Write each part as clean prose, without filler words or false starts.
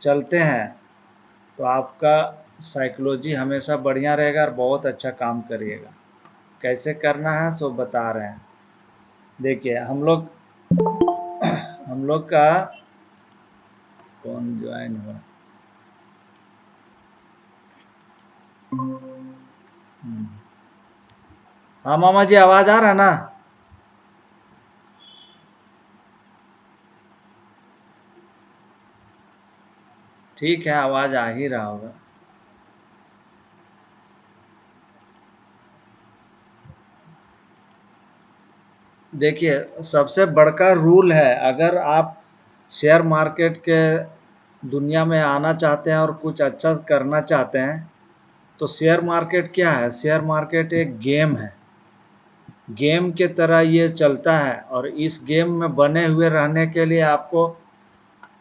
चलते हैं तो आपका साइकोलॉजी हमेशा बढ़िया रहेगा और बहुत अच्छा काम करिएगा। कैसे करना है सो बता रहे हैं। देखिए हम लोग का कौन ज्वाइन हुआ। हम्म। हाँ मामा जी, आवाज़ आ रहा है ना? ठीक है, आवाज़ आ ही रहा होगा। देखिए, सबसे बड़का रूल है, अगर आप शेयर मार्केट के दुनिया में आना चाहते हैं और कुछ अच्छा करना चाहते हैं, तो शेयर मार्केट क्या है? शेयर मार्केट एक गेम है। गेम के तरह ये चलता है और इस गेम में बने हुए रहने के लिए आपको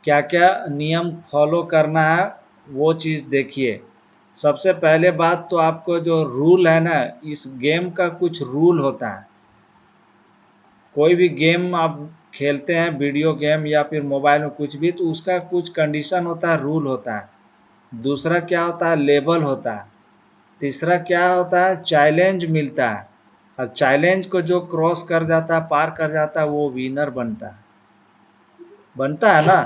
क्या क्या नियम फॉलो करना है वो चीज़ देखिए। सबसे पहले बात तो आपको जो रूल है ना, इस गेम का कुछ रूल होता है। कोई भी गेम आप खेलते हैं, वीडियो गेम या फिर मोबाइल में कुछ भी, तो उसका कुछ कंडीशन होता है, रूल होता है। दूसरा क्या होता है? लेवल होता है। तीसरा क्या होता है? चैलेंज मिलता है। और चैलेंज को जो क्रॉस कर जाता है, पार कर जाता है, वो विनर बनता है ना।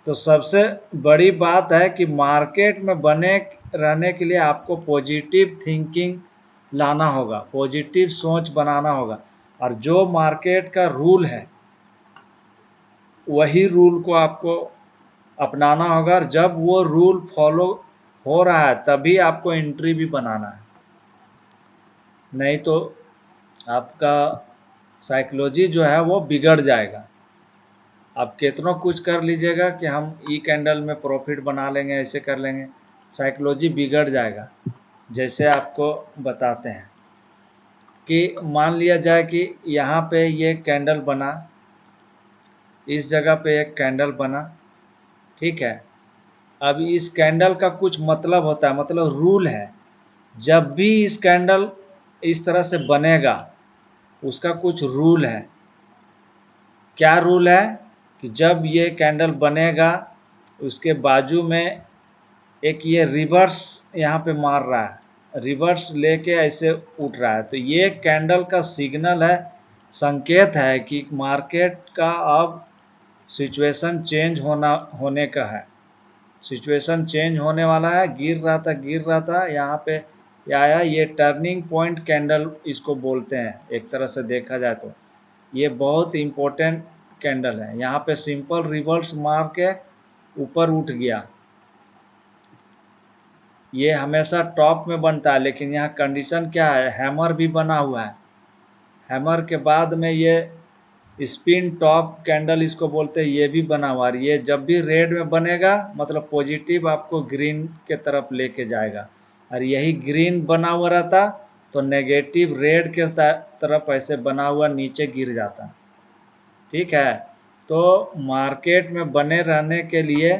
तो सबसे बड़ी बात है कि मार्केट में बने रहने के लिए आपको पॉजिटिव थिंकिंग लाना होगा, पॉजिटिव सोच बनाना होगा। और जो मार्केट का रूल है वही रूल को आपको अपनाना होगा। और जब वो रूल फॉलो हो रहा है तभी आपको एंट्री भी बनाना है, नहीं तो आपका साइकोलॉजी जो है वो बिगड़ जाएगा। आप कितना कुछ कर लीजिएगा कि हम ई कैंडल में प्रॉफिट बना लेंगे, ऐसे कर लेंगे, साइकोलॉजी बिगड़ जाएगा। जैसे आपको बताते हैं कि मान लिया जाए कि यहाँ पे ये कैंडल बना, इस जगह पे एक कैंडल बना, ठीक है। अब इस कैंडल का कुछ मतलब होता है, मतलब रूल है। जब भी इस कैंडल इस तरह से बनेगा, उसका कुछ रूल है। क्या रूल है? कि जब ये कैंडल बनेगा, उसके बाजू में एक ये रिवर्स यहाँ पे मार रहा है, रिवर्स लेके ऐसे उठ रहा है, तो ये कैंडल का सिग्नल है, संकेत है कि मार्केट का अब सिचुएशन चेंज होने का है। सिचुएशन चेंज होने वाला है। गिर रहा था, यहाँ पे ये आया। ये टर्निंग पॉइंट कैंडल इसको बोलते हैं, एक तरह से देखा जाए तो ये बहुत इम्पोर्टेंट कैंडल है। यहाँ पे सिंपल रिवर्स मार के ऊपर उठ गया। ये हमेशा टॉप में बनता है, लेकिन यहाँ कंडीशन क्या है? हैमर भी बना हुआ है। हैमर के बाद में ये स्पिन टॉप कैंडल इसको बोलते हैं, ये भी बना हुआ है। ये जब भी रेड में बनेगा मतलब पॉजिटिव आपको ग्रीन के तरफ लेके जाएगा, और यही ग्रीन बना हुआ रहता तो नेगेटिव रेड के तरफ ऐसे बना हुआ नीचे गिर जाता। ठीक है। तो मार्केट में बने रहने के लिए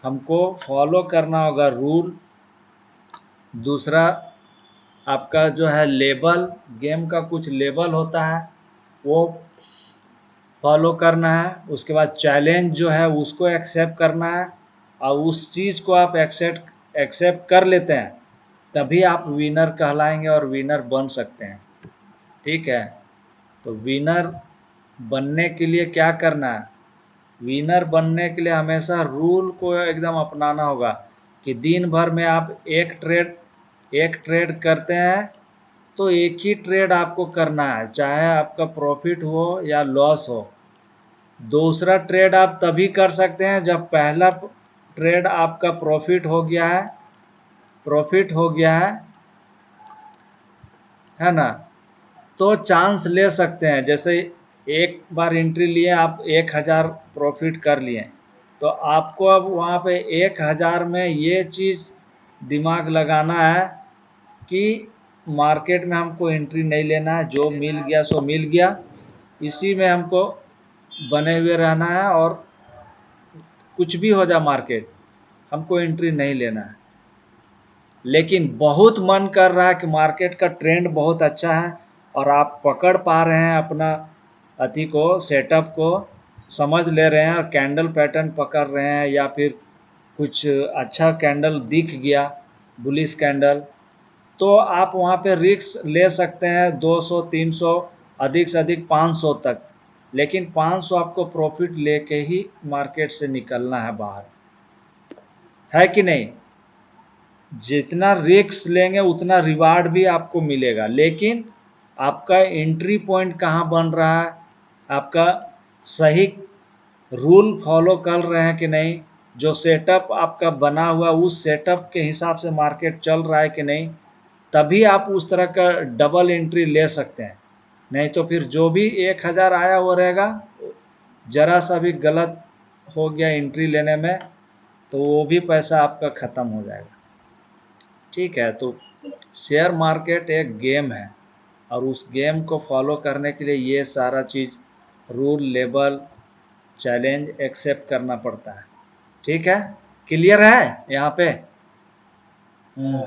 हमको फॉलो करना होगा रूल। दूसरा आपका जो है लेबल, गेम का कुछ लेबल होता है, वो फॉलो करना है। उसके बाद चैलेंज जो है उसको एक्सेप्ट करना है, और उस चीज़ को आप एक्सेप्ट कर लेते हैं तभी आप विनर कहलाएंगे और विनर बन सकते हैं। ठीक है। तो विनर बनने के लिए क्या करना है? विनर बनने के लिए हमेशा रूल को एकदम अपनाना होगा कि दिन भर में आप एक ट्रेड करते हैं तो एक ही ट्रेड आपको करना है, चाहे आपका प्रॉफिट हो या लॉस हो। दूसरा ट्रेड आप तभी कर सकते हैं जब पहला ट्रेड आपका प्रॉफिट हो गया है ना, तो चांस ले सकते हैं। जैसे एक बार एंट्री लिए, आप 1000 प्रॉफिट कर लिए, तो आपको अब वहाँ पे 1000 में ये चीज़ दिमाग लगाना है कि मार्केट में हमको एंट्री नहीं लेना है, जो मिल गया सो मिल गया, इसी में हमको बने हुए रहना है। और कुछ भी हो जाए मार्केट, हमको एंट्री नहीं लेना है। लेकिन बहुत मन कर रहा है कि मार्केट का ट्रेंड बहुत अच्छा है और आप पकड़ पा रहे हैं अपना अति को, सेटअप को, समझ ले रहे हैं और कैंडल पैटर्न पकड़ रहे हैं या फिर कुछ अच्छा कैंडल दिख गया, बुलिश कैंडल, तो आप वहाँ पे रिस्क ले सकते हैं 200, 300, अधिक से अधिक 500 तक। लेकिन 500 आपको प्रॉफिट लेके ही मार्केट से निकलना है बाहर, है कि नहीं? जितना रिस्क लेंगे उतना रिवार्ड भी आपको मिलेगा, लेकिन आपका एंट्री पॉइंट कहाँ बन रहा है, आपका सही रूल फॉलो कर रहे हैं कि नहीं, जो सेटअप आपका बना हुआ उस सेटअप के हिसाब से मार्केट चल रहा है कि नहीं, तभी आप उस तरह का डबल एंट्री ले सकते हैं। नहीं तो फिर जो भी 1000 आया वो रहेगा, ज़रा सा भी गलत हो गया एंट्री लेने में तो वो भी पैसा आपका ख़त्म हो जाएगा। ठीक है, तो शेयर मार्केट एक गेम है और उस गेम को फॉलो करने के लिए ये सारा चीज़, रूल, लेबल, चैलेंज एक्सेप्ट करना पड़ता है। ठीक है, क्लियर है यहाँ पे? हम्म,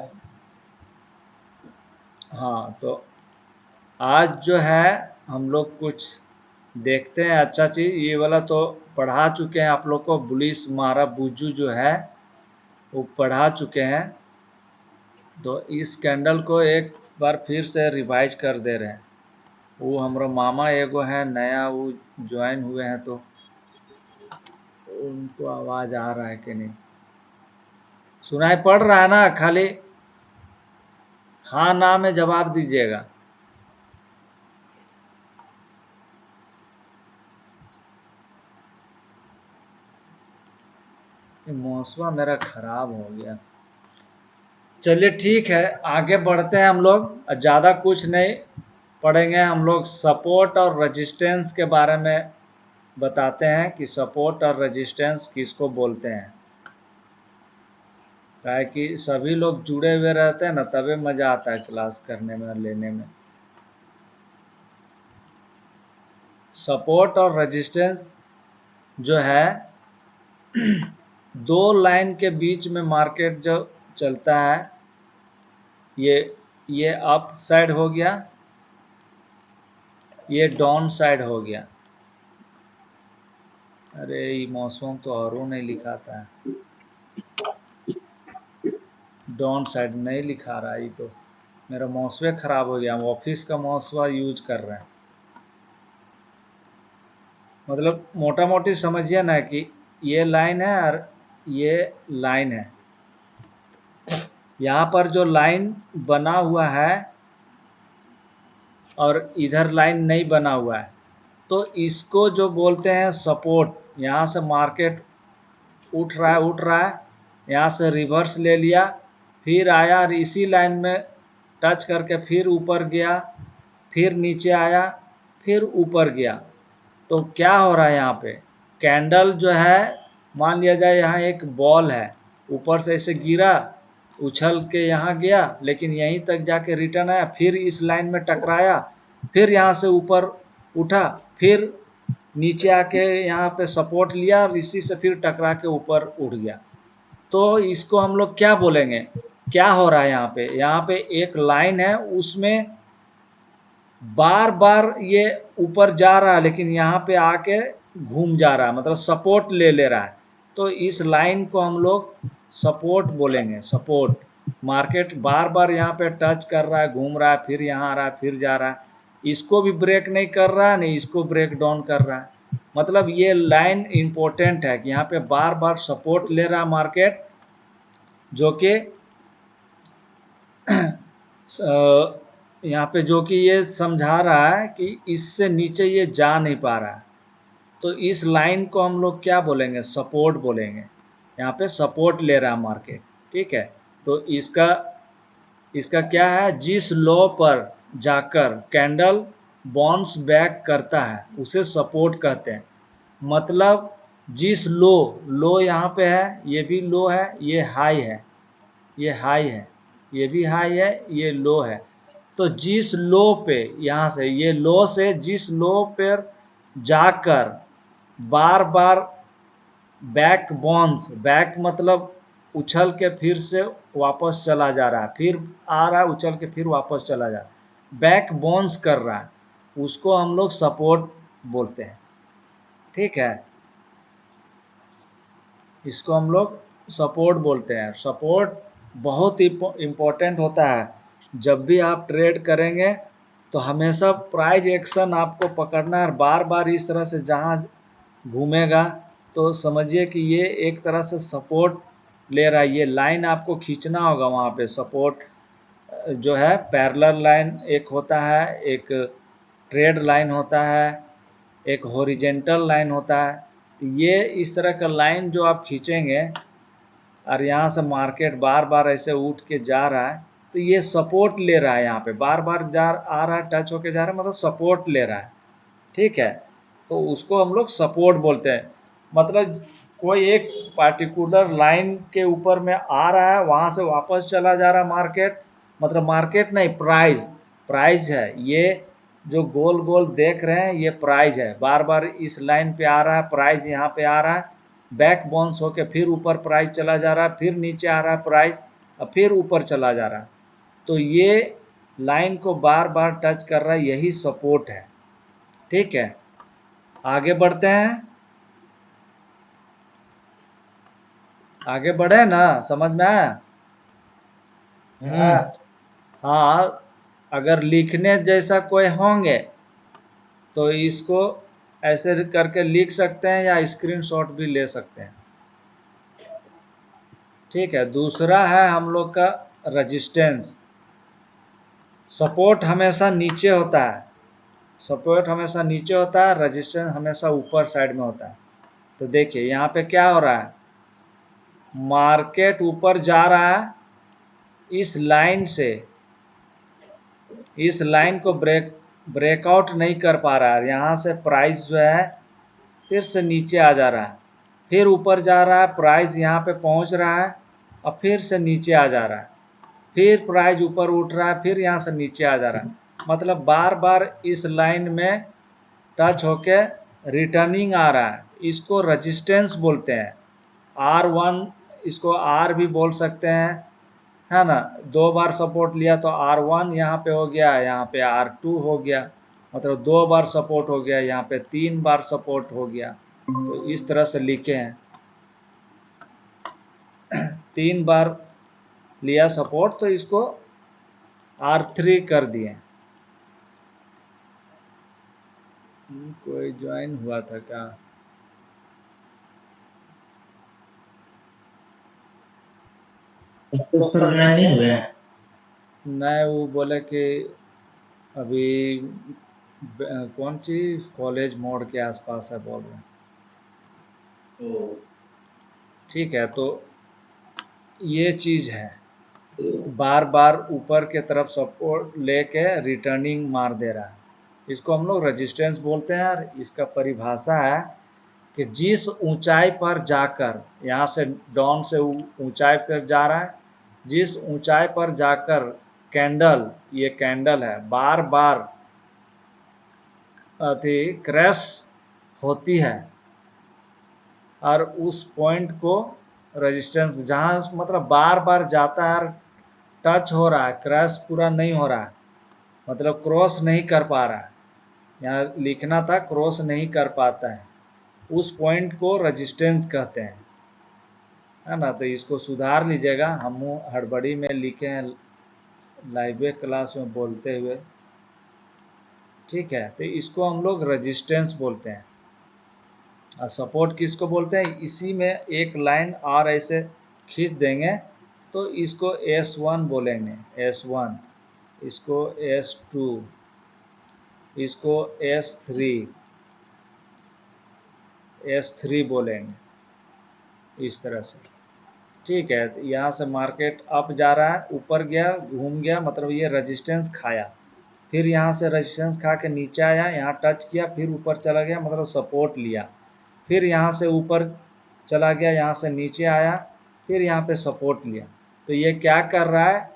हाँ, तो आज जो है हम लोग कुछ देखते हैं अच्छा चीज़। ये वाला तो पढ़ा चुके हैं आप लोग को, बुलिस मारा बुजू जो है वो पढ़ा चुके हैं। तो इस कैंडल को एक बार फिर से रिवाइज कर दे रहे हैं। वो हमारा मामा एगो है नया, वो ज्वाइन हुए हैं, तो उनको आवाज़ आ रहा है कि नहीं, सुनाई पड़ रहा है ना? खाली हाँ ना में जवाब दीजिएगा। ये मौसम मेरा ख़राब हो गया। चलिए ठीक है, आगे बढ़ते हैं हम लोग। ज़्यादा कुछ नहीं पढ़ेंगे हम लोग, सपोर्ट और रेजिस्टेंस के बारे में बताते हैं कि सपोर्ट और रेजिस्टेंस किसको बोलते हैं। क्या है कि सभी लोग जुड़े हुए रहते हैं ना, तभी मज़ा आता है क्लास करने में, लेने में। सपोर्ट और रेजिस्टेंस जो है, दो लाइन के बीच में मार्केट जो चलता है, ये ये अप साइड हो गया, ये डाउन साइड हो गया। अरे ये मौसम तो और नहीं लिखाता है, डाउन साइड नहीं लिखा रहा। ये तो मेरा मौसम ख़राब हो गया, हम ऑफिस का मौसम यूज कर रहे हैं। मतलब मोटा मोटी समझिए ना कि ये लाइन है और ये लाइन है। यहाँ पर जो लाइन बना हुआ है और इधर लाइन नहीं बना हुआ है, तो इसको जो बोलते हैं सपोर्ट। यहाँ से मार्केट उठ रहा है, उठ रहा है, यहाँ से रिवर्स ले लिया, फिर आया और इसी लाइन में टच करके फिर ऊपर गया, फिर नीचे आया, फिर ऊपर गया। तो क्या हो रहा है यहाँ पे, कैंडल जो है, मान लिया जाए यहाँ एक बॉल है, ऊपर से ऐसे गिरा, उछल के यहाँ गया, लेकिन यहीं तक जाके रिटर्न आया, फिर इस लाइन में टकराया, फिर यहाँ से ऊपर उठा, फिर नीचे आके यहाँ पे सपोर्ट लिया और इसी से फिर टकरा के ऊपर उठ गया। तो इसको हम लोग क्या बोलेंगे, क्या हो रहा है यहाँ पे? यहाँ पे एक लाइन है, उसमें बार बार ये ऊपर जा रहा है, लेकिन यहाँ पे आके घूम जा रहा है, मतलब सपोर्ट ले ले रहा है। तो इस लाइन को हम लोग सपोर्ट बोलेंगे, सपोर्ट। मार्केट बार बार यहाँ पे टच कर रहा है, घूम रहा है, फिर यहाँ आ रहा है, फिर जा रहा है, इसको भी ब्रेक नहीं कर रहा है, नहीं इसको ब्रेक डाउन कर रहा है। मतलब ये लाइन इम्पोर्टेंट है कि यहाँ पे बार बार सपोर्ट ले रहा है मार्केट, जो कि यहाँ पे जो कि ये समझा रहा है कि इससे नीचे ये जा नहीं पा रहा है। तो इस लाइन को हम लोग क्या बोलेंगे, सपोर्ट बोलेंगे। यहाँ पे सपोर्ट ले रहा है मार्केट, ठीक है। तो इसका इसका क्या है, जिस लो पर जाकर कैंडल बाउंस बैक करता है उसे सपोर्ट कहते हैं। मतलब जिस लो, लो यहाँ पे है, ये भी लो है, ये हाई है, ये हाई है, ये भी हाई है, ये लो है। तो जिस लो पे, यहाँ से ये लो से जिस लो पर जाकर बार बार बैक बाउंस, बैक मतलब उछल के फिर से वापस चला जा रहा है, फिर आ रहा है उछल के फिर वापस चला जा रहा है, बैक बाउंस कर रहा है, उसको हम लोग सपोर्ट बोलते हैं। ठीक है, इसको हम लोग सपोर्ट बोलते हैं। सपोर्ट बहुत ही इम्पोर्टेंट होता है। जब भी आप ट्रेड करेंगे तो हमेशा प्राइस एक्शन आपको पकड़ना है, बार बार इस तरह से जहाँ घूमेगा तो समझिए कि ये एक तरह से सपोर्ट ले रहा है। ये लाइन आपको खींचना होगा वहाँ पे। सपोर्ट जो है पैरेलल लाइन एक होता है, एक ट्रेड लाइन होता है, एक हॉरिजेंटल लाइन होता है। तो ये इस तरह का लाइन जो आप खींचेंगे और यहाँ से मार्केट बार बार ऐसे उठ के जा रहा है तो ये सपोर्ट ले रहा है। यहाँ पे बार बार जा आ रहा है, टच होके जा रहा है, मतलब सपोर्ट ले रहा है। ठीक है, तो उसको हम लोग सपोर्ट बोलते हैं। मतलब कोई एक पार्टिकुलर लाइन के ऊपर में आ रहा है, वहाँ से वापस चला जा रहा है मार्केट, मतलब मार्केट नहीं, प्राइस, प्राइस है ये। जो गोल गोल देख रहे हैं ये प्राइस है। बार बार इस लाइन पे आ रहा है, प्राइस यहाँ पे आ रहा है, बैक बाउंस होके फिर ऊपर प्राइस चला जा रहा है, फिर नीचे आ रहा है प्राइस, और फिर ऊपर चला जा रहा है। तो ये लाइन को बार बार टच कर रहा है, यही सपोर्ट है। ठीक है, आगे बढ़ते हैं। आगे बढ़े ना, समझ में आया? हाँ। हाँ, अगर लिखने जैसा कोई होंगे तो इसको ऐसे करके लिख सकते हैं या स्क्रीनशॉट भी ले सकते हैं। ठीक है, दूसरा है हम लोग का रेजिस्टेंस। सपोर्ट हमेशा नीचे होता है, सपोर्ट हमेशा नीचे होता है, रेजिस्टेंस हमेशा ऊपर साइड में होता है। तो देखिए यहाँ पे क्या हो रहा है, मार्केट ऊपर जा रहा है इस लाइन से, इस लाइन को ब्रेकआउट नहीं कर पा रहा है। यहाँ से प्राइस जो है फिर से नीचे आ जा रहा है, फिर ऊपर जा रहा है, प्राइस यहाँ पे पहुँच रहा है और फिर से नीचे आ जा रहा है, फिर प्राइस ऊपर उठ रहा है, फिर यहाँ से नीचे आ जा रहा है। मतलब बार बार इस लाइन में टच होके रिटर्निंग आ रहा है। इसको रेजिस्टेंस बोलते हैं। R1, इसको R भी बोल सकते हैं, है ना। दो बार सपोर्ट लिया तो R1 यहाँ पे हो गया, यहाँ पे R2 हो गया, मतलब दो बार सपोर्ट हो गया, यहाँ पे तीन बार सपोर्ट हो गया। तो इस तरह से लिखे हैं, तीन बार लिया सपोर्ट तो इसको R3 कर दिए। कोई ज्वाइन हुआ था क्या? उस पर ज्वाइन नहीं हुए हैं। नहीं, वो बोले कि अभी कौन सी कॉलेज मोड़ के आसपास है बोल रहे हैं। तो ठीक है, तो ये चीज़ है, बार बार ऊपर के तरफ सपोर्ट लेके रिटर्निंग मार दे रहा है। इसको हम लोग रेजिस्टेंस बोलते हैं। और इसका परिभाषा है कि जिस ऊंचाई पर जाकर, यहाँ से डाउन से ऊंचाई पर जा रहा है, जिस ऊंचाई पर जाकर कैंडल, ये कैंडल है, बार बार अति क्रैश होती है और उस पॉइंट को रेजिस्टेंस, जहाँ मतलब बार बार जाता है, टच हो रहा है, क्रैश पूरा नहीं हो रहा है, मतलब क्रॉस नहीं कर पा रहा है, यहाँ लिखना था क्रॉस नहीं कर पाता है, उस पॉइंट को रेजिस्टेंस कहते हैं, है ना। तो इसको सुधार लीजिएगा, हम हड़बड़ी में लिखे हैं लाइव क्लास में बोलते हुए। ठीक है, तो इसको हम लोग रेजिस्टेंस बोलते हैं। और सपोर्ट किसको बोलते हैं, इसी में एक लाइन और ऐसे खींच देंगे तो इसको S1 बोलेंगे, S1, इसको S2, इसको S3, S3 बोलेंगे, इस तरह से। ठीक है, तो यहाँ से मार्केट अप जा रहा है, ऊपर गया, घूम गया, मतलब ये रेजिस्टेंस खाया, फिर यहाँ से रेजिस्टेंस खा के नीचे आया, यहाँ टच किया, फिर ऊपर चला गया, मतलब सपोर्ट लिया, फिर यहाँ से ऊपर चला गया, यहाँ से नीचे आया, फिर यहाँ पे सपोर्ट लिया। तो ये क्या कर रहा है,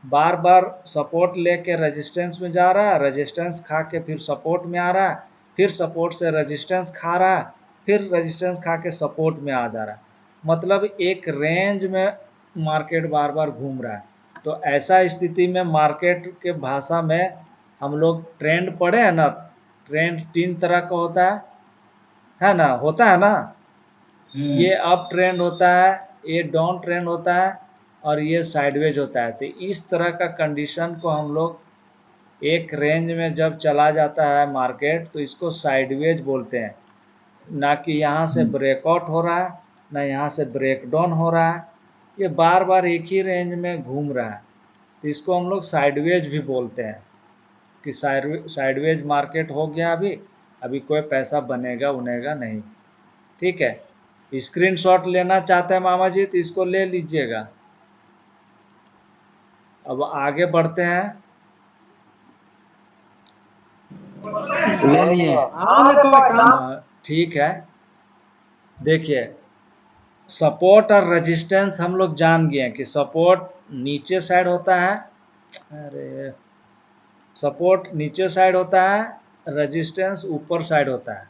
बार बार सपोर्ट लेके रेजिस्टेंस में जा रहा है, रेजिस्टेंस खा के फिर सपोर्ट में आ रहा है, फिर सपोर्ट से रेजिस्टेंस खा रहा है, फिर रेजिस्टेंस खा के सपोर्ट में आ जा रहा है। मतलब एक रेंज में मार्केट बार बार घूम रहा है। तो ऐसा स्थिति में मार्केट के भाषा में हम लोग ट्रेंड पढ़े हैं ना, ट्रेंड तीन तरह का होता है ना, होता है ना। हम्म। ये अप ट्रेंड होता है, ये डाउन ट्रेंड होता है, और ये साइडवेज होता है। तो इस तरह का कंडीशन को हम लोग एक रेंज में जब चला जाता है मार्केट, तो इसको साइडवेज बोलते हैं। ना कि यहाँ से हम्म। ब्रेकआउट हो रहा है, ना यहाँ से ब्रेकडाउन हो रहा है, ये बार बार एक ही रेंज में घूम रहा है। तो इसको हम लोग साइडवेज भी बोलते हैं कि साइडवेज मार्केट हो गया अभी, अभी कोई पैसा बनेगा उनेगा नहीं। ठीक है, स्क्रीनशॉट लेना चाहते हैं मामा जी तो इसको ले लीजिएगा। अब आगे बढ़ते हैं। ले लिए। हाँ ले कोई काम। ठीक है, देखिए, सपोर्ट और रेजिस्टेंस हम लोग जान गए हैं कि सपोर्ट नीचे साइड होता है, अरे, सपोर्ट नीचे साइड होता है, रेजिस्टेंस ऊपर साइड होता है।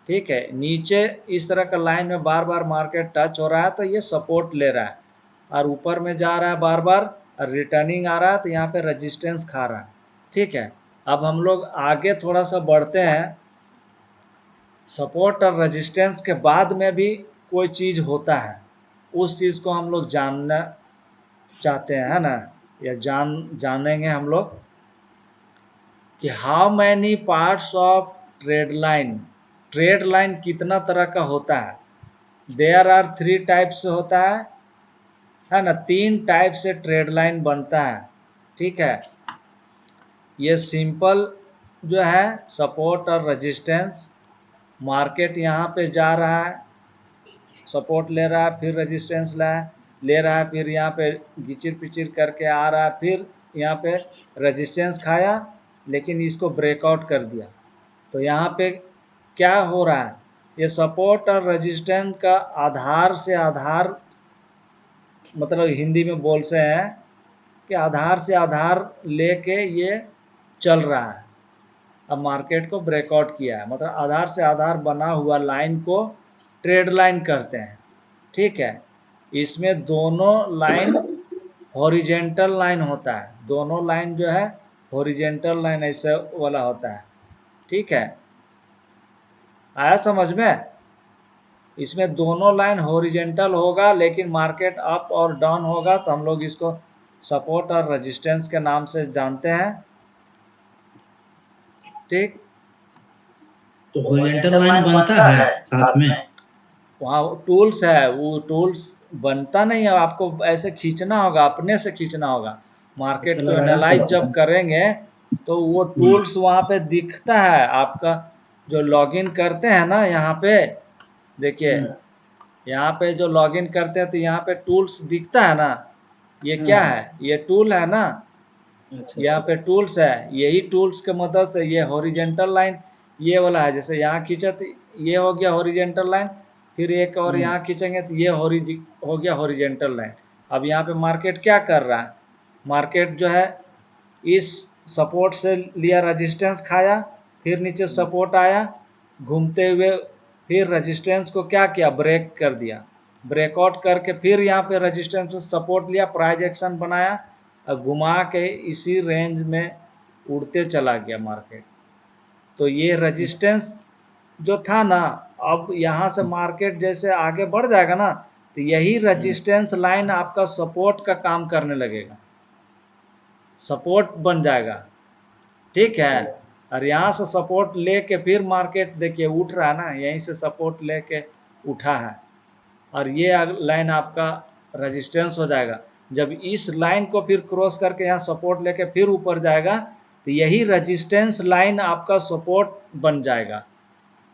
ठीक है, नीचे इस तरह का लाइन में बार बार मार्केट टच हो रहा है तो ये सपोर्ट ले रहा है, और ऊपर में जा रहा है बार बार, और रिटर्निंग आ रहा है तो यहाँ पे रेजिस्टेंस खा रहा है। ठीक है, अब हम लोग आगे थोड़ा सा बढ़ते हैं। सपोर्ट और रेजिस्टेंस के बाद में भी कोई चीज़ होता है, उस चीज़ को हम लोग जानना चाहते हैं, है ना, या जानेंगे हम लोग कि how many parts of trade line कितना तरह का होता है। देयर आर थ्री टाइप से होता है ना, तीन टाइप से ट्रेड लाइन बनता है। ठीक है, ये सिंपल जो है सपोर्ट और रेजिस्टेंस, मार्केट यहाँ पे जा रहा है, सपोर्ट ले रहा है, फिर रेजिस्टेंस ले रहा है, फिर यहाँ पे घिचिर पिचिर करके आ रहा है, फिर यहाँ पे रेजिस्टेंस खाया, लेकिन इसको ब्रेकआउट कर दिया। तो यहाँ पे क्या हो रहा है, ये सपोर्ट और रेजिस्टेंस का आधार से आधार, मतलब हिंदी में बोल से हैं कि आधार से आधार लेके ये चल रहा है। अब मार्केट को ब्रेकआउट किया है, मतलब आधार से आधार बना हुआ लाइन को ट्रेड लाइन कहते हैं। ठीक है, इसमें दोनों लाइन हॉरिजेंटल लाइन होता है, दोनों लाइन जो है हॉरिजेंटल लाइन ऐसे वाला होता है। ठीक है, आया समझ में। इसमें दोनों लाइन हॉरिजेंटल होगा, लेकिन मार्केट अप और डाउन होगा तो हम लोग इसको सपोर्ट और रेजिस्टेंस के नाम से जानते हैं। ठीक, तो हॉरिजॉन्टल लाइन बनता है साथ में। वहाँ टूल्स है, वो टूल्स बनता नहीं है, आपको ऐसे खींचना होगा, अपने से खींचना होगा। अच्छा मार्केट को लगाना एनालाइज पड़ता जब है। करेंगे तो वो हम्म। टूल्स वहाँ पे दिखता है आपका। जो लॉगिन करते हैं ना यहाँ पे, देखिए, हम्म। यहाँ पे जो लॉगिन करते हैं तो यहाँ पे टूल्स दिखता है ना, ये हाँ क्या हाँ। है, ये टूल है ना, अच्छा यहाँ अच्छा। पे टूल्स है। यही टूल्स के मदद से ये हॉरिजेंटल लाइन, ये वाला है, जैसे यहाँ खींचा तो ये हो गया हॉरिजेंटल लाइन, फिर एक और हम्म। यहाँ खींचेंगे तो ये हो गया हॉरिजेंटल लाइन। अब यहाँ पे मार्केट क्या कर रहा है, मार्केट जो है इस सपोर्ट से लिया, रेजिस्टेंस खाया, फिर नीचे सपोर्ट आया, घूमते हुए फिर रेजिस्टेंस को क्या किया, ब्रेक कर दिया, ब्रेकआउट करके फिर यहाँ पे रेजिस्टेंस से सपोर्ट लिया, प्राइस एक्शन बनाया, और घुमा के इसी रेंज में उड़ते चला गया मार्केट। तो ये रेजिस्टेंस जो था ना, अब यहाँ से मार्केट जैसे आगे बढ़ जाएगा ना, तो यही हम्म। रेजिस्टेंस लाइन आपका सपोर्ट का काम करने लगेगा, सपोर्ट बन जाएगा। ठीक है, अच्छा। और यहाँ से सपोर्ट लेके फिर मार्केट देखिए उठ रहा है ना, यहीं से सपोर्ट लेके उठा है, और ये लाइन आपका रेजिस्टेंस हो जाएगा। जब इस लाइन को फिर क्रॉस करके यहाँ सपोर्ट लेके फिर ऊपर जाएगा तो यही रेजिस्टेंस लाइन आपका सपोर्ट बन जाएगा,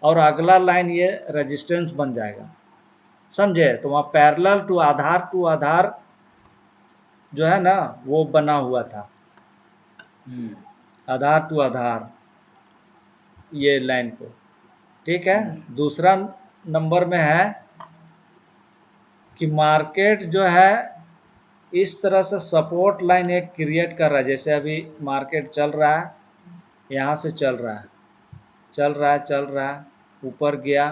और अगला लाइन ये रेजिस्टेंस बन जाएगा। समझे, तो वहाँ पैरेलल टू आधार जो है ना वो बना हुआ था, हम्म। आधार टू आधार, ये लाइन को। ठीक है, हम्म। दूसरा नंबर में है कि मार्केट जो है इस तरह से सपोर्ट लाइन एक क्रिएट कर रहा है, जैसे अभी मार्केट चल रहा है, यहाँ से चल रहा है, चल रहा है, चल रहा है, ऊपर गया,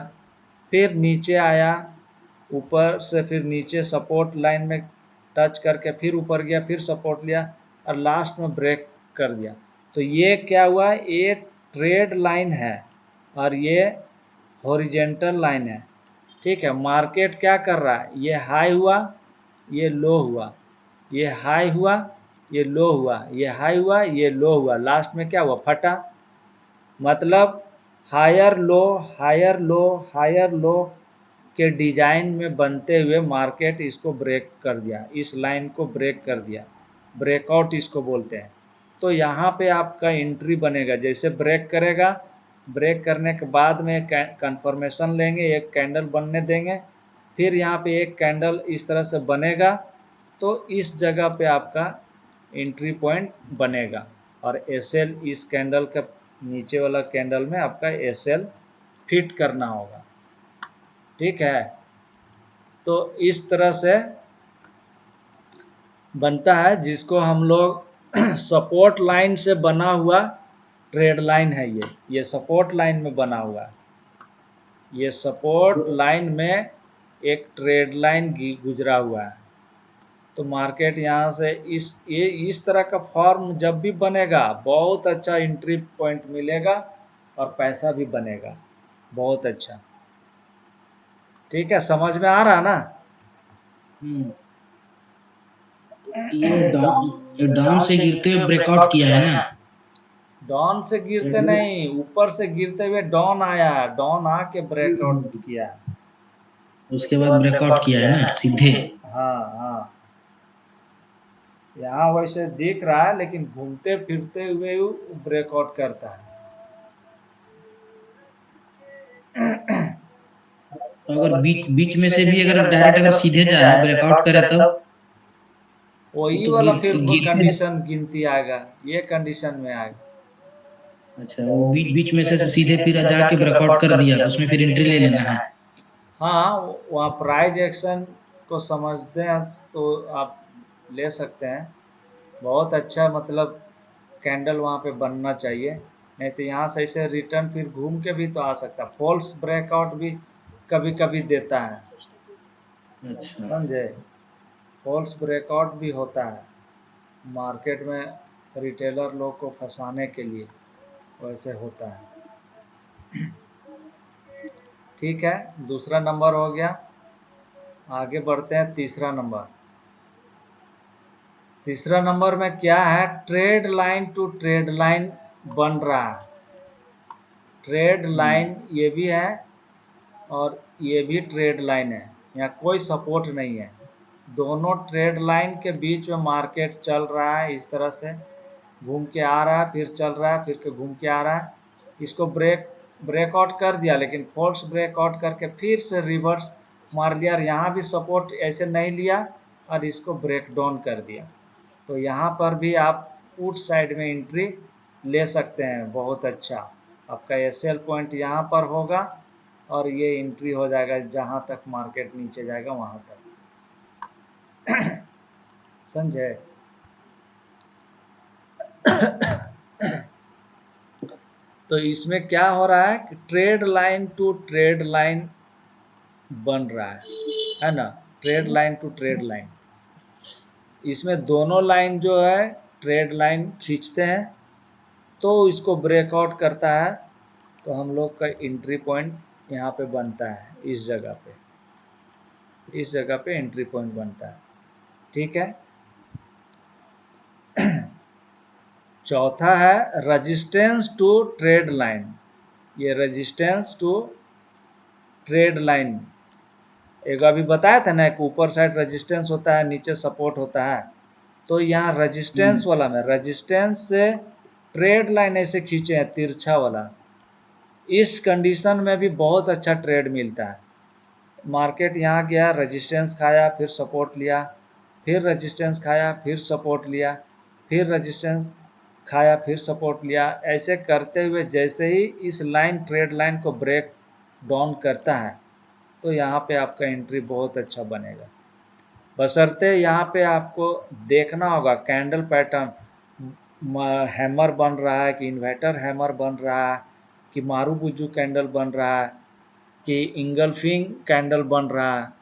फिर नीचे आया, ऊपर से फिर नीचे सपोर्ट लाइन में टच करके फिर ऊपर गया, फिर सपोर्ट लिया, और लास्ट में ब्रेक कर दिया। तो ये क्या हुआ, ये ट्रेड लाइन है, और ये हॉरिजेंटल लाइन है, ठीक है। मार्केट क्या कर रहा है, ये हाई हुआ, ये लो हुआ, ये हाई हुआ, ये लो हुआ, ये हाई हुआ, ये लो हुआ, लास्ट में क्या हुआ, फटा। मतलब higher low higher low higher low के डिजाइन में बनते हुए मार्केट इसको ब्रेक कर दिया, इस लाइन को ब्रेक कर दिया, ब्रेकआउट इसको बोलते हैं। तो यहाँ पे आपका एंट्री बनेगा, जैसे ब्रेक करेगा, ब्रेक करने के बाद में कंफर्मेशन लेंगे, एक कैंडल बनने देंगे, फिर यहाँ पे एक कैंडल इस तरह से बनेगा, तो इस जगह पे आपका एंट्री पॉइंट बनेगा। और एसएल इस कैंडल का नीचे वाला कैंडल में आपका एसएल फिट करना होगा, ठीक है। तो इस तरह से बनता है, जिसको हम लोग सपोर्ट लाइन से बना हुआ ट्रेड लाइन है। ये सपोर्ट लाइन में बना हुआ है, ये सपोर्ट लाइन में एक ट्रेड लाइन गुजरा हुआ है। तो मार्केट यहाँ से इस तरह का फॉर्म जब भी बनेगा, बहुत अच्छा एंट्री पॉइंट मिलेगा और पैसा भी बनेगा बहुत अच्छा, ठीक है। समझ में आ रहा ना। हम्म। ये डाउन से गिरते हुए ब्रेकआउट किया है ना। डॉन से गिरते नहीं, ऊपर से गिरते हुए डॉन आया, डॉन आके ब्रेकआउट किया, उसके बाद ब्रेकआउट किया है ना सीधे। हाँ हाँ। यहाँ वैसे दिख रहा है, लेकिन घूमते फिरते हुए ब्रेकआउट करता है। तो अगर बीच बीच में से भी अगर डायरेक्ट अगर सीधे जाए ब्रेकआउट करे तब। वो वही तो वाला फिर गिरते। कंडीशन गिनती आएगा, ये कंडीशन में आएगा। अच्छा, वो बीच बीच में से सीधे फिर जाके ब्रेकआउट कर दिया तो उसमें फिर एंट्री ले लेना है। हाँ, वहाँ प्राइज एक्शन को समझते हैं तो आप ले सकते हैं। बहुत अच्छा, मतलब कैंडल वहाँ पे बनना चाहिए, नहीं तो यहाँ से ऐसे रिटर्न फिर घूम के भी तो आ सकता है। फॉल्स ब्रेकआउट भी कभी कभी देता है, अच्छा। समझे। फॉल्स ब्रेकआउट भी होता है मार्केट में, रिटेलर लोग को फंसाने के लिए वैसे होता है, ठीक है। दूसरा नंबर हो गया, आगे बढ़ते हैं तीसरा नंबर। तीसरा नंबर में क्या है, trade line to trade line बन रहा है। ट्रेड लाइन ये भी है और ये भी ट्रेड लाइन है, यहाँ कोई सपोर्ट नहीं है। दोनों ट्रेड लाइन के बीच में मार्केट चल रहा है, इस तरह से घूम के आ रहा है, फिर चल रहा है, फिर के घूम के आ रहा है। इसको ब्रेकआउट कर दिया, लेकिन फॉल्स ब्रेकआउट करके फिर से रिवर्स मार लिया, और यहाँ भी सपोर्ट ऐसे नहीं लिया और इसको ब्रेक डाउन कर दिया। तो यहाँ पर भी आप पुट साइड में एंट्री ले सकते हैं, बहुत अच्छा। आपका एसएल पॉइंट यहाँ पर होगा और ये एंट्री हो जाएगा जहाँ तक मार्केट नीचे जाएगा वहाँ तक, समझे। तो इसमें क्या हो रहा है कि trade line to trade line बन रहा है ना, trade line to trade line. इसमें दोनों लाइन जो है ट्रेड लाइन खींचते हैं, तो इसको ब्रेकआउट करता है, तो हम लोग का एंट्री पॉइंट यहाँ पे बनता है, इस जगह पे, इस जगह पे एंट्री पॉइंट बनता है, ठीक है। चौथा है रेजिस्टेंस टू ट्रेड लाइन। ये रेजिस्टेंस टू ट्रेड लाइन, एक अभी बताया था ना कि ऊपर साइड रेजिस्टेंस होता है, नीचे सपोर्ट होता है। तो यहाँ रेजिस्टेंस वाला में, रेजिस्टेंस से ट्रेड लाइन ऐसे खींचे हैं तिरछा वाला, इस कंडीशन में भी बहुत अच्छा ट्रेड मिलता है। मार्केट यहाँ गया, रेजिस्टेंस खाया, फिर सपोर्ट लिया, फिर रेजिस्टेंस खाया, फिर सपोर्ट लिया, फिर रेजिस्टेंस खाया, फिर सपोर्ट लिया, ऐसे करते हुए जैसे ही इस लाइन ट्रेड लाइन को ब्रेक डाउन करता है, तो यहाँ पे आपका एंट्री बहुत अच्छा बनेगा। बशर्ते यहाँ पे आपको देखना होगा कैंडल पैटर्न, हैमर बन रहा है कि इन्वर्टर हैमर बन रहा है, कि मारूबुज्जू कैंडल बन रहा है, कि इंगल्फिंग कैंडल बन रहा है,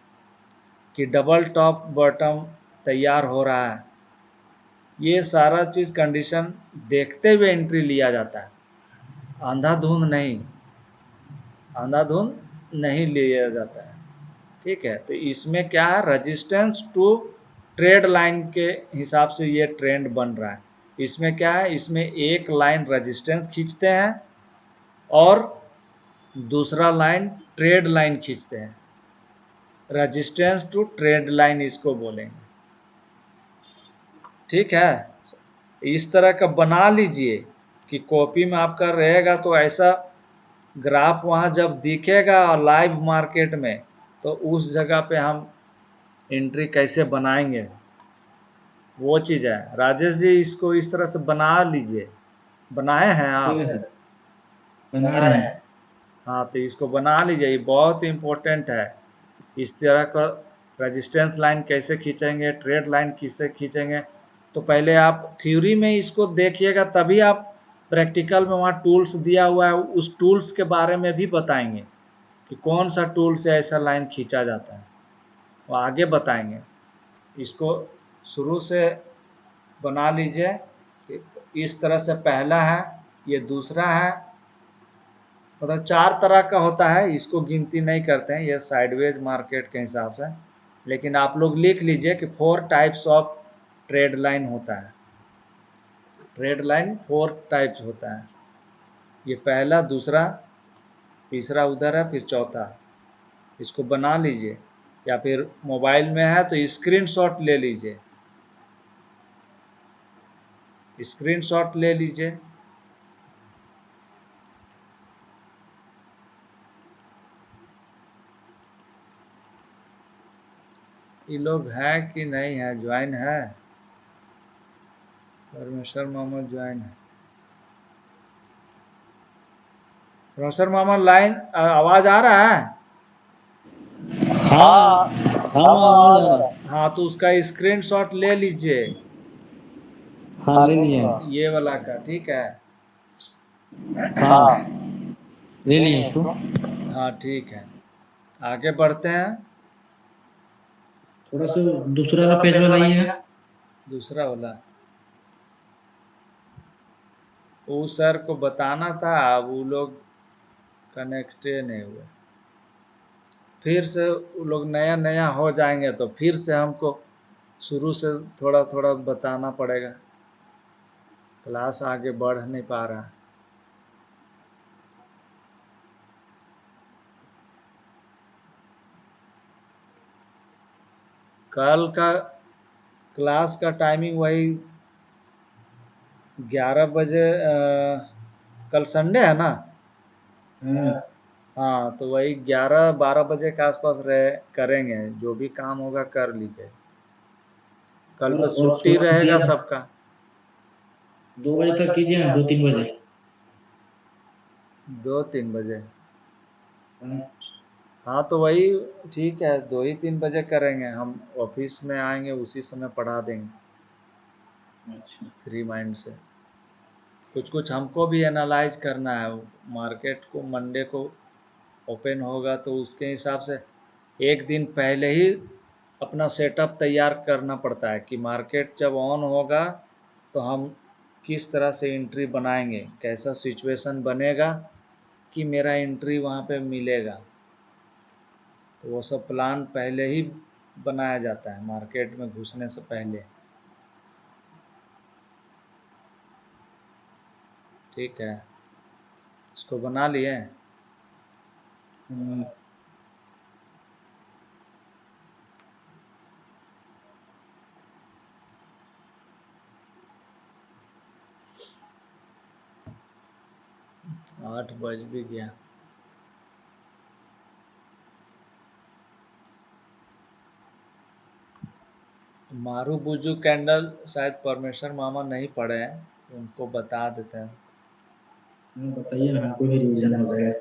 कि डबल टॉप बॉटम तैयार हो रहा है। ये सारा चीज़ कंडीशन देखते हुए एंट्री लिया जाता है, अंधाधुंध नहीं। अंधाधुंध नहीं लिया जाता है। ठीक है, तो इसमें क्या है, रेजिस्टेंस टू ट्रेड लाइन के हिसाब से ये ट्रेंड बन रहा है। इसमें क्या है, इसमें एक लाइन रेजिस्टेंस खींचते हैं और दूसरा लाइन ट्रेड लाइन खींचते हैं। रेजिस्टेंस टू ट्रेड लाइन इसको बोलेंगे। ठीक है, इस तरह का बना लीजिए कि कॉपी में आपका रहेगा, तो ऐसा ग्राफ वहाँ जब दिखेगा लाइव मार्केट में, तो उस जगह पे हम एंट्री कैसे बनाएंगे, वो चीज़ है। राजेश जी, इसको इस तरह से बना लीजिए। बनाए हैं ठीक आप? है सर, बना रहे हैं। हाँ, तो इसको बना लीजिए, ये बहुत इम्पोर्टेंट है। इस तरह का रेजिस्टेंस लाइन कैसे खींचेंगे, ट्रेड लाइन किससे खींचेंगे, तो पहले आप थ्योरी में इसको देखिएगा, तभी आप प्रैक्टिकल में वहाँ टूल्स दिया हुआ है, उस टूल्स के बारे में भी बताएंगे कि कौन सा टूल से ऐसा लाइन खींचा जाता है, वो आगे बताएंगे। इसको शुरू से बना लीजिए कि इस तरह से पहला है, ये दूसरा है, मतलब 4 तरह का होता है, इसको गिनती नहीं करते हैं, ये साइडवेज मार्केट के हिसाब से। लेकिन आप लोग लिख लीजिए कि 4 टाइप्स ऑफ ट्रेड लाइन होता है। ट्रेड लाइन 4 टाइप्स होता है। ये पहला, दूसरा, तीसरा उधर है, फिर चौथा। इसको बना लीजिए, या फिर मोबाइल में है तो स्क्रीनशॉट ले लीजिए, स्क्रीनशॉट ले लीजिए। ये लोग हैं कि नहीं है, ज्वाइन है? परमेश्वर मोहम्मद ज्वाइन है। परमेश्वर मोहम्मद लाइन आवाज आ रहा है? हाँ हाँ, आवाज आ रहा है। हाँ, तो उसका स्क्रीनशॉट ले लीजिए, हाँ, ले लिए। ये वाला का। ठीक है, हाँ, ले लिए इसको। हाँ ठीक है, आगे बढ़ते हैं। थोड़ा सा दूसरा वाला पेज वाला आइएगा। दूसरा वाला, वो सर को बताना था, अब वो लोग कनेक्टे नहीं हुए। फिर से वो लोग नया नया हो जाएंगे तो फिर से हमको शुरू से थोड़ा थोड़ा बताना पड़ेगा, क्लास आगे बढ़ नहीं पा रहा। कल का क्लास का टाइमिंग वही 11 बजे, कल संडे है ना? हाँ, हाँ, तो वही 11-12 बजे के आसपास रहे करेंगे, जो भी काम होगा कर लीजिए। कल तो और छुट्टी थोड़ा रहेगा कीजिए ना, सबका। 2 बजे तक कीजिए ना, 2-3 बजे। 2-3 बजे? हाँ, हाँ, तो वही ठीक है, 2 ही 3 बजे करेंगे। हम ऑफिस में आएंगे, उसी समय पढ़ा देंगे अच्छा। फ्री माइंड से। कुछ कुछ हमको भी एनालाइज करना है। मार्केट को मंडे को ओपन होगा, तो उसके हिसाब से एक दिन पहले ही अपना सेटअप तैयार करना पड़ता है कि मार्केट जब ऑन होगा तो हम किस तरह से एंट्री बनाएंगे, कैसा सिचुएशन बनेगा कि मेरा एंट्री वहाँ पे मिलेगा। तो वो सब प्लान पहले ही बनाया जाता है मार्केट में घुसने से पहले। ठीक है, इसको बना लिए। हाँ, 8 बज भी गया। मारू बुजू कैंडल शायद परमेश्वर मामा नहीं पढ़े हैं, उनको बता देते हैं। हाँ, बताइए ना, हमको भी रिवीजन हो जाएगा।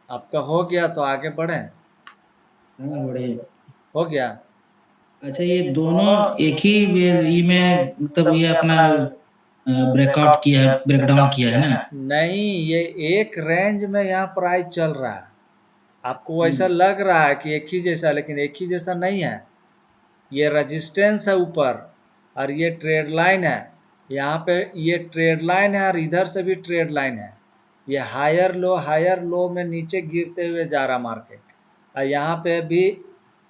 आपका हो गया तो आगे बढ़ें। हाँ, बढ़िया। हो गया। अच्छा, ये दोनों एक ही ये में, मतलब ये अपना ब्रेकआउट किया है, ब्रेकडाउन किया है ना? नहीं, ये एक रेंज में यहाँ प्राइस चल रहा है। आपको ऐसा हम्म, लग रहा है कि एक ही जैसा, लेकिन एक ही जैसा नहीं है। ये रेजिस्टेंस है ऊपर, और ये ट्रेड लाइन है। यहाँ पे ये ट्रेड लाइन है और इधर से भी ट्रेड लाइन है। ये हायर लो में नीचे गिरते हुए जा रहा मार्केट, और यहाँ पे भी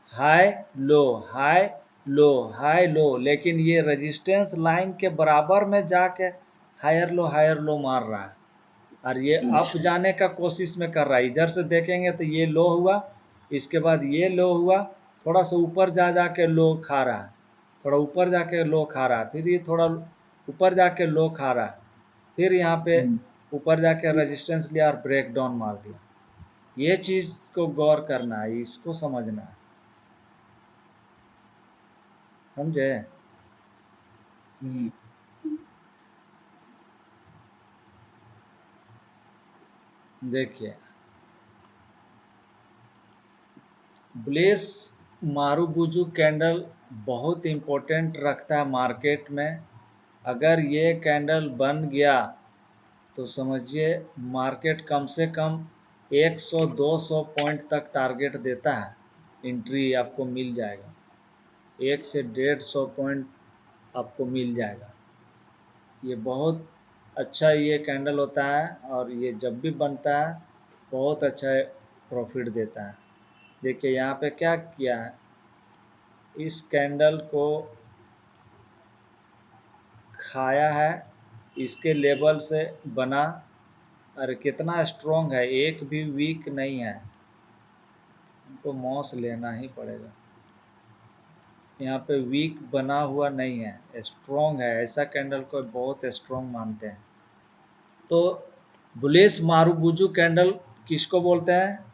high low high low high low, लेकिन ये रेजिस्टेंस लाइन के बराबर में जाके हायर लो मार रहा है, और ये अप अच्छा। जाने का कोशिश में कर रहा है। इधर से देखेंगे तो ये लो हुआ, इसके बाद ये लो हुआ, थोड़ा सा ऊपर जा के लो खा रहा है, थोड़ा ऊपर जाके लो खा रहा है, फिर ये थोड़ा ऊपर जाके लो खा रहा है, फिर यहाँ पे ऊपर जाके रेजिस्टेंस लिया और ब्रेक डाउन मार दिया। ये चीज़ को गौर करना है, इसको समझना है, समझे? हम्म। देखिए, बुलिश मारूबुजू कैंडल बहुत इम्पोर्टेंट रखता है मार्केट में। अगर ये कैंडल बन गया तो समझिए मार्केट कम से कम 100-200 पॉइंट तक टारगेट देता है, एंट्री आपको मिल जाएगा, 100 से 150 पॉइंट आपको मिल जाएगा। ये बहुत अच्छा ये कैंडल होता है, और ये जब भी बनता है बहुत अच्छा प्रॉफिट देता है। देखिए यहाँ पे क्या किया है, इस कैंडल को खाया है, इसके लेवल से बना, अरे कितना स्ट्रॉन्ग है, एक भी वीक नहीं है। हमको मॉस लेना ही पड़ेगा, यहाँ पे वीक बना हुआ नहीं है, स्ट्रॉन्ग है। ऐसा कैंडल को बहुत स्ट्रॉन्ग मानते हैं। तो बुलिश मारूबुजू कैंडल किसको बोलते हैं?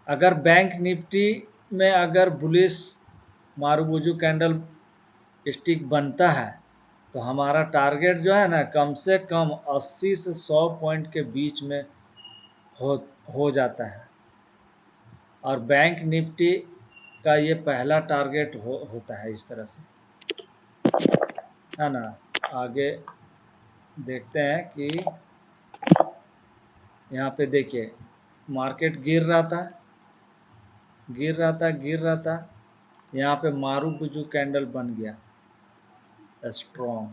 अगर बैंक निफ्टी में अगर बुलिश मारूबुजू कैंडल स्टिक बनता है तो हमारा टारगेट जो है ना, कम से कम 80 से 100 पॉइंट के बीच में हो हो जाता है, और बैंक निफ्टी का ये पहला टारगेट होता है इस तरह से, है ना। आगे देखते हैं कि यहाँ पे देखिए मार्केट गिर रहा था, यहाँ पे मारूबुजू कैंडल बन गया स्ट्रॉन्ग,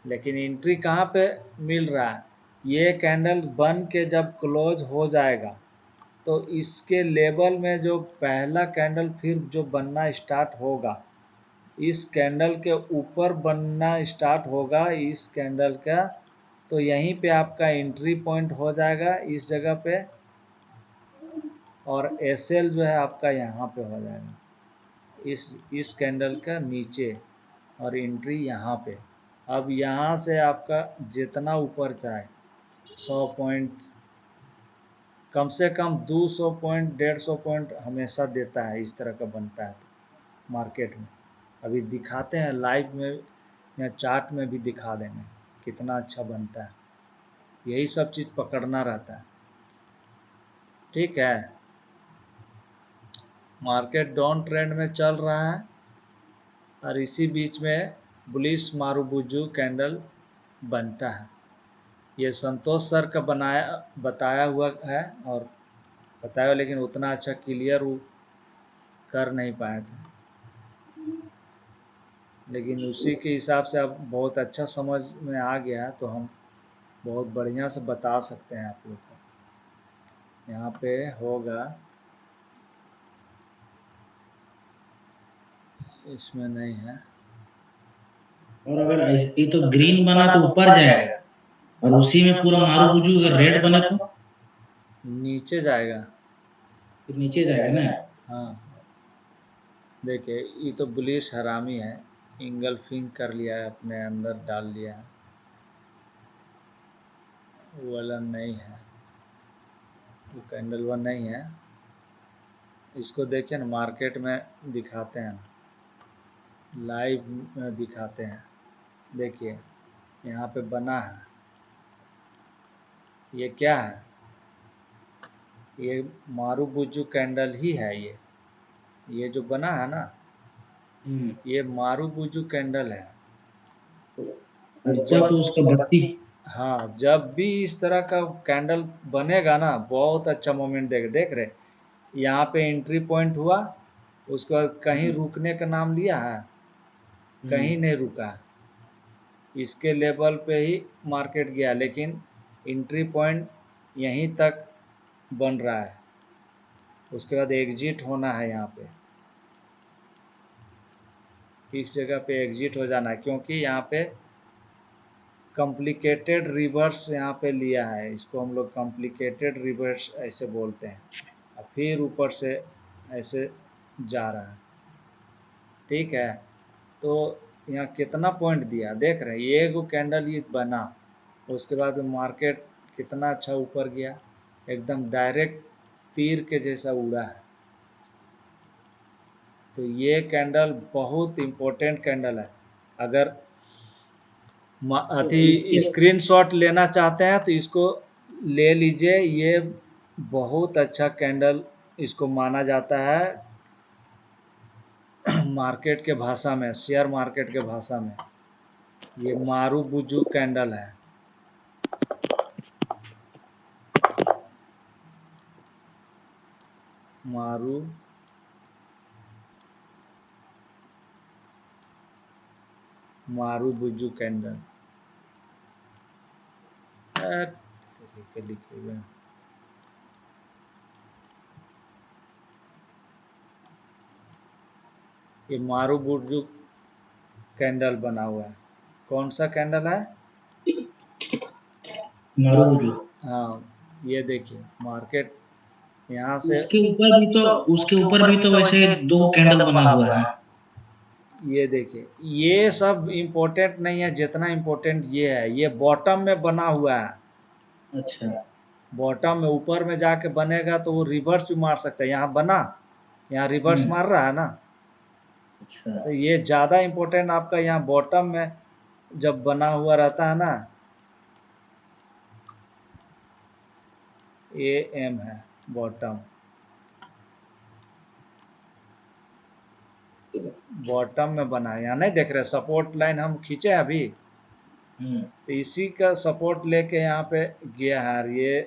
लेकिन एंट्री कहाँ पे मिल रहा है? ये कैंडल बन के जब क्लोज हो जाएगा तो इसके लेवल में जो पहला कैंडल फिर जो बनना स्टार्ट होगा, इस कैंडल के ऊपर बनना स्टार्ट होगा इस कैंडल का, तो यहीं पे आपका एंट्री पॉइंट हो जाएगा इस जगह पे, और एसएल जो है आपका यहाँ पे हो जाएगा इस कैंडल का नीचे, और एंट्री यहाँ पे। अब यहाँ से आपका जितना ऊपर चाहे 100 पॉइंट, कम से कम 200 पॉइंट 150 पॉइंट हमेशा देता है, इस तरह का बनता है तो मार्केट में। अभी दिखाते हैं लाइव में या चार्ट में भी दिखा देंगे कितना अच्छा बनता है। यही सब चीज़ पकड़ना रहता है, ठीक है। मार्केट डाउन ट्रेंड में चल रहा है, और इसी बीच में बुलिश मारूबुजू कैंडल बनता है। ये संतोष सर का बताया हुआ है, और बताया, लेकिन उतना अच्छा क्लियर वो कर नहीं पाए थे, लेकिन उसी के हिसाब से अब बहुत अच्छा समझ में आ गया, तो हम बहुत बढ़िया से बता सकते हैं आप लोग को। यहाँ पे होगा, इसमें नहीं है। और अगर ये तो ग्रीन बना तो ऊपर जाएगा, और उसी में पूरा मारूबुजू अगर रेड बने तो नीचे जाएगा, फिर नीचे जाएगा ना। हाँ। देखिए ये तो बुलिश हरामी है, इंगल्फिंग कर लिया है, अपने अंदर डाल लिया है, वो वाला नहीं है, वो कैंडल वन नहीं है। इसको देखिए ना, मार्केट में दिखाते हैं, लाइव में दिखाते हैं। देखिए यहाँ पे बना है, ये क्या है? ये मारूबुजू कैंडल ही है। ये जो बना है ना, हम्म। ये मारूबुजू कैंडल है। ऊपर जब तो उसका बत्ती। हाँ, जब भी इस तरह का कैंडल बनेगा ना, बहुत अच्छा मोमेंट देगा। देख रहे, यहाँ पे एंट्री पॉइंट हुआ, उसके बाद कहीं हम्म। रुकने का नाम लिया है? हम्म। कहीं नहीं रुका। इसके लेवल पे ही मार्केट गया, लेकिन एंट्री पॉइंट यहीं तक बन रहा है, उसके बाद एग्जिट होना है यहाँ पे, इस जगह पे एग्जिट हो जाना है, क्योंकि यहाँ पे कॉम्प्लिकेटेड रिवर्स यहाँ पे लिया है, इसको हम लोग कॉम्प्लिकेटेड रिवर्स ऐसे बोलते हैं, और फिर ऊपर से ऐसे जा रहा है। ठीक है, तो यहाँ कितना पॉइंट दिया देख रहे हैं, ये एगो कैंडल ये बना, उसके बाद मार्केट कितना अच्छा ऊपर गया, एकदम डायरेक्ट तीर के जैसा उड़ा है। तो ये कैंडल बहुत इम्पोर्टेंट कैंडल है। अगर तो अथी इसके स्क्रीनशॉट लेना चाहते हैं तो इसको ले लीजिए, ये बहुत अच्छा कैंडल इसको माना जाता है मार्केट के भाषा में, शेयर मार्केट के भाषा में, ये मारूबुजू कैंडल है। मारूबुजू कैंडल लिखे हुए हैं। ये मारूबुजू कैंडल बना हुआ है। कौन सा कैंडल है? मारूबुजू। हाँ, ये देखिए मार्केट यहाँ से उसके ऊपर भी तो उसके ऊपर भी तो वैसे दो कैंडल बना हुआ है। ये देखिए, ये सब इम्पोर्टेंट नहीं है, जितना इम्पोर्टेंट ये है, ये बॉटम में बना हुआ है। अच्छा। बॉटम में ऊपर में जाके बनेगा तो वो रिवर्स भी मार सकता है, यहाँ बना, यहाँ रिवर्स मार रहा है ना। अच्छा। तो ये ज़्यादा इम्पोर्टेंट आपका यहाँ बॉटम में जब बना हुआ रहता है ना, ए एम है बॉटम, बॉटम में बना है, यहाँ नहीं देख रहे सपोर्ट लाइन हम खींचे अभी, तो इसी का सपोर्ट लेके यहाँ पे गया है। ये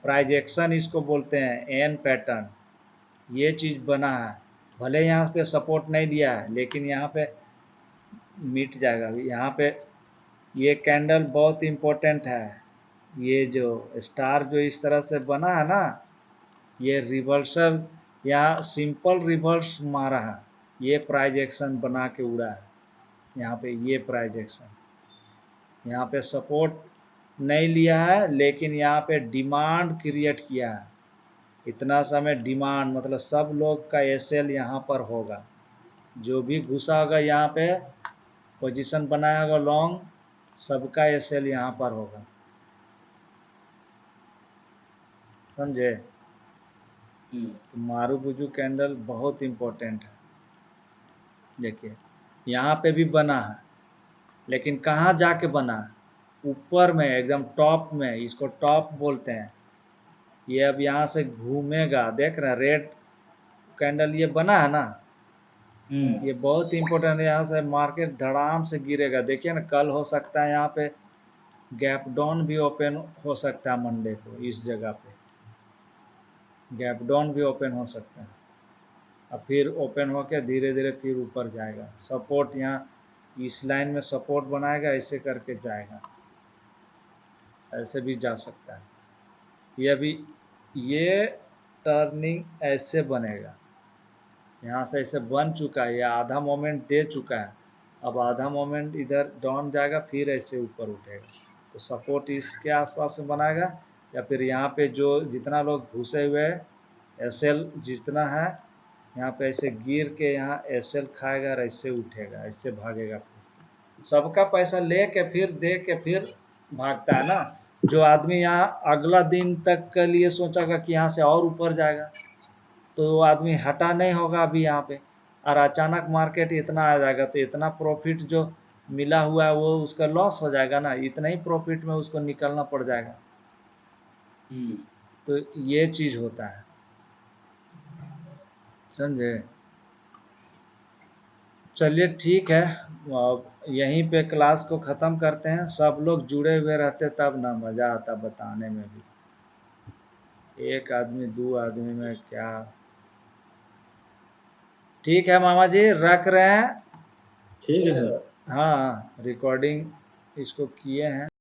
प्राइजेक्शन इसको बोलते हैं, एन पैटर्न, ये चीज़ बना है। भले यहाँ पे सपोर्ट नहीं दिया है लेकिन यहाँ पे मिट जाएगा अभी। यहाँ पे ये कैंडल बहुत इम्पोर्टेंट है, ये जो स्टार जो इस तरह से बना है ना, ये रिवर्सल या सिंपल रिवर्स मारा है, ये प्राइजेक्शन बना के उड़ा है। यहाँ पे ये प्राइजेक्शन, यहाँ पे सपोर्ट नहीं लिया है लेकिन यहाँ पे डिमांड क्रिएट किया है। इतना समय डिमांड मतलब सब लोग का एसएल यहाँ पर होगा, जो भी घुसा होगा यहाँ पे पोजीशन बनाया होगा लॉन्ग, सबका एसएल यहाँ पर होगा, समझे। तो मारूबुजू कैंडल बहुत इम्पोर्टेंट है। देखिए यहाँ पे भी बना है, लेकिन कहाँ जाके बना है, ऊपर में एकदम टॉप में, इसको टॉप बोलते हैं। ये अब यहाँ से घूमेगा, देख रहे हैं रेड कैंडल ये बना है ना, ये बहुत इंपॉर्टेंट है। यहाँ से मार्केट धड़ाम से गिरेगा, देखिए ना, कल हो सकता है यहाँ पे गैप डाउन भी ओपन हो सकता है, मंडे को इस जगह पे गैप डाउन भी ओपन हो सकता है, और फिर ओपन होकर धीरे धीरे फिर ऊपर जाएगा। सपोर्ट यहाँ इस लाइन में सपोर्ट बनाएगा, ऐसे करके जाएगा, ऐसे भी जा सकता है। ये अभी ये टर्निंग ऐसे बनेगा, यहाँ से ऐसे बन चुका है, ये आधा मोमेंट दे चुका है, अब आधा मोमेंट इधर डाउन जाएगा फिर ऐसे ऊपर उठेगा। तो सपोर्ट इसके आसपास में बनाएगा, या फिर यहाँ पे जो जितना लोग घुसे हुए हैं एसएल जितना है, यहाँ पे ऐसे गिर के यहाँ एसएल खाएगा और ऐसे उठेगा, ऐसे भागेगा। फिर सबका पैसा ले के फिर दे के फिर भागता है ना। जो आदमी यहाँ अगला दिन तक के लिए सोचेगा कि यहाँ से और ऊपर जाएगा, तो वो आदमी हटा नहीं होगा अभी यहाँ पे, और अचानक मार्केट इतना आ जाएगा तो इतना प्रॉफिट जो मिला हुआ है वो उसका लॉस हो जाएगा ना, इतना ही प्रॉफिट में उसको निकलना पड़ जाएगा। तो ये चीज़ होता है, समझे। चलिए ठीक है, अब यहीं पे क्लास को ख़त्म करते हैं। सब लोग जुड़े हुए रहते तब ना मज़ा आता बताने में भी, एक आदमी दो आदमी में क्या। ठीक है मामा जी, रख रहे हैं। ठीक है सर। हाँ, रिकॉर्डिंग इसको किए हैं।